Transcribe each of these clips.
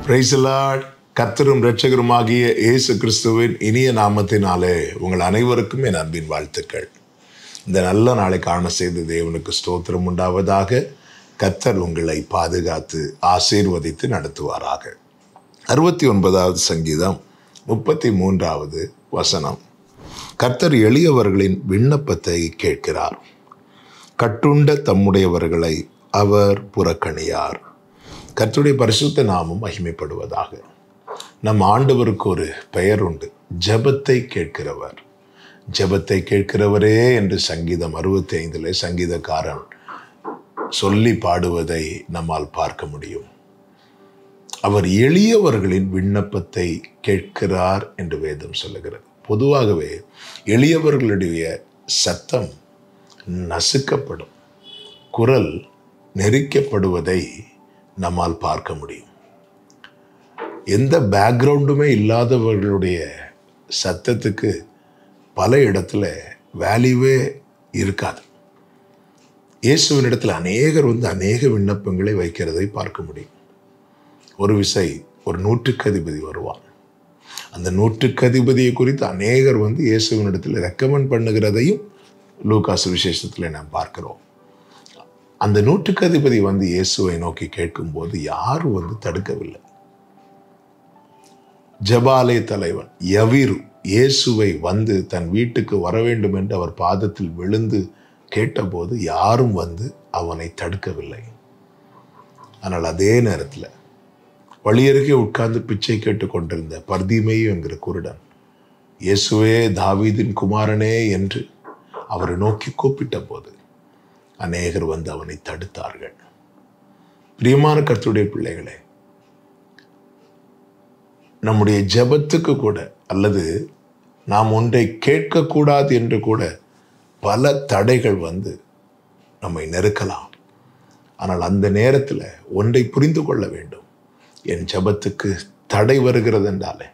Praise the Lord. கர்த்தரும் இரட்சகருமாகிய இயேசு கிறிஸ்துவின் இனிய நாமத்தினாலே உங்கள் அனைவருக்கும் என் அன்பின் வாழ்த்துக்கள். இந்த நல்ல நாளை காண செய்த தேவனுக்கு ஸ்தோத்திரம் உண்டாவதாக. கர்த்தர் உங்களை பாதுகாத்து ஆசீர்வதித்து நடத்துவாராக. 69வது சங்கீதம் 33வது வசனம். கர்த்தர் எளியவர்களின் விண்ணப்பத்தை கேட்கிறார், கட்டுண்ட தம்முடையவர்களை அவர் புறக்கணியார். கர்த்தருடைய பரிசுத்த நாமம் மகிமைப்படுவதாக. நம் ஆண்டவருக்கு ஒரு பெயர் உண்டு, ஜெபத்தை கேட்கிறவர். ஜெபத்தை கேட்கிறவரே என்று சங்கீதம் 65 சங்கீதக்காரன் சொல்லி பாடுவதை நம்மால் பார்க்க முடியும். அவர் எளியவர்களின் விண்ணப்பத்தை கேட்கிறார் என்று வேதம் சொல்லுகிறது. பொதுவாகவே எளியவர்களுடைய சத்தம் நசுக்கப்படும், குரல் நெரிக்கப்படுவதை நம்மால் பார்க்க முடியும். எந்த பேக்ரவுண்டுமே இல்லாதவர்களுடைய சத்தத்துக்கு பல இடத்துல வேல்யூவே இருக்காது. இயேசுவின் இடத்துல அநேகர் அநேக விண்ணப்பங்களை வைக்கிறதை பார்க்க முடியும். ஒரு விசை ஒரு நூற்றுக்கு அதிபதி வருவான். அந்த நூற்றுக்கு அதிபதியை குறித்து அநேகர் இயேசுவின் இடத்துல ரெக்கமெண்ட் பண்ணுகிறதையும் லூக்கா சுவிசேஷத்தில் நாம் பார்க்கிறோம். அந்த நூற்றுக்கு அதிபதி இயேசுவை நோக்கி கேட்கும்போது யாரும் தடுக்கவில்லை. ஜெபாலய தலைவன் யவீரு இயேசுவை தன் வீட்டுக்கு வர வேண்டும் என்று அவர் பாதத்தில் விழுந்து கேட்டபோது யாரும் அவனை தடுக்கவில்லை. ஆனால் அதே நேரத்தில் வழியருகே உட்கார்ந்து பிச்சை கேட்டு கொண்டிருந்த பர்திமேயு என்கிற குருடன், இயேசுவே தாவீதின் குமாரனே என்று அவரை நோக்கி கூப்பிட்ட போது அநேகர் அவனை தடுத்தார்கள். பிரியமான கர்த்தருடைய பிள்ளைகளே, நம்முடைய ஜெபத்துக்கு கூட அல்லது நாம் ஒன்றை கேட்கக்கூடாது என்று கூட பல தடைகள் நம்மை நெருக்கலாம். ஆனால் அந்த நேரத்தில் ஒன்றை புரிந்து கொள்ள வேண்டும், என் ஜெபத்துக்கு தடை வருகிறது என்றாலே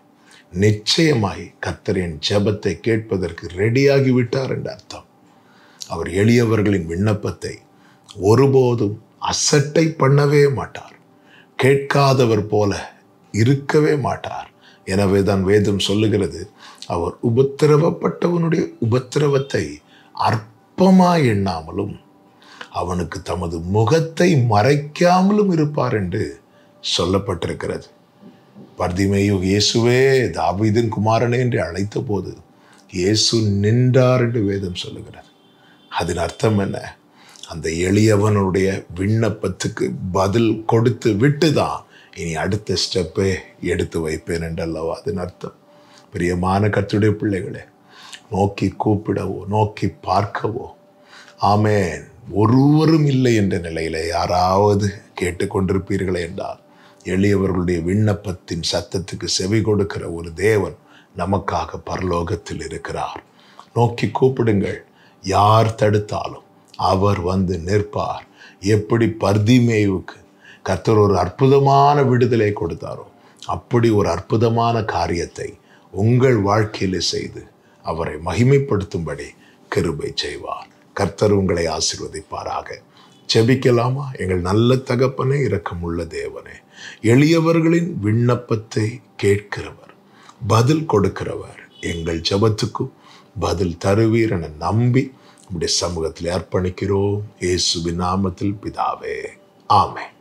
நிச்சயமாய் கர்த்தர் என் ஜெபத்தை கேட்பதற்கு ரெடியாகி விட்டார் என்ற அர்த்தம். அவர் எளியவர்களின் விண்ணப்பத்தை ஒருபோதும் அசட்டை பண்ணவே மாட்டார், கேட்காதவர் போல இருக்கவே மாட்டார். எனவே தான் வேதம் சொல்லுகிறது, அவர் உபத்திரவப்பட்டவனுடைய உபத்திரவத்தை அற்பமாய் எண்ணாமலும் அவனுக்கு தமது முகத்தை மறைக்காமலும் இருப்பார் என்று சொல்லப்பட்டிருக்கிறது. பர்திமேயு இயேசுவே தாவீதின் குமாரனே என்று அழைத்த போது இயேசு நின்றார் என்று வேதம் சொல்லுகிறது. அதன் அர்த்தம் என்ன? அந்த எளியவனுடைய விண்ணப்பத்துக்கு பதில் கொடுத்து விட்டுதான் இனி அடுத்த ஸ்டெப்பை எடுத்து வைப்பேன் என்றல்லவா அதன் அர்த்தம். பிரியமான கர்த்தருடைய பிள்ளைகளே, நோக்கி கூப்பிடவோ நோக்கி பார்க்கவோ ஆமென் ஒருவரும் இல்லை என்ற நிலையில யாராவது கேட்டுக்கொண்டிருப்பீர்களே என்றால், எளியவர்களுடைய விண்ணப்பத்தின் சத்தத்துக்கு செவி கொடுக்கிற ஒரு தேவன் நமக்காக பரலோகத்தில் இருக்கிறார். நோக்கி கூப்பிடுங்கள், யார் தடுத்தாலும் அவர் நிற்பார். எப்படி பர்திமேயுவுக்கு கர்த்தர் ஒரு அற்புதமான விடுதலை கொடுத்தாரோ, அப்படி ஒரு அற்புதமான காரியத்தை உங்கள் வாழ்க்கையில செய்து அவரை மகிமைப்படுத்தும்படி கிருபை செய்வார். கர்த்தர் உங்களை ஆசீர்வதிப்பாராக. ஜெபிக்கலாமா? எங்கள் நல்ல தகப்பனே, இரக்கமுள்ள தேவனே, எளியவர்களின் விண்ணப்பத்தை கேட்கிறவர், பதில் கொடுக்கிறவர், எங்கள் ஜெபத்துக்கும் பதில் தருவீர் என நம்பி நம்முடைய சமூகத்தில் அர்ப்பணிக்கிறோம். இயேசுவின் நாமத்தில் பிதாவே, ஆமென்.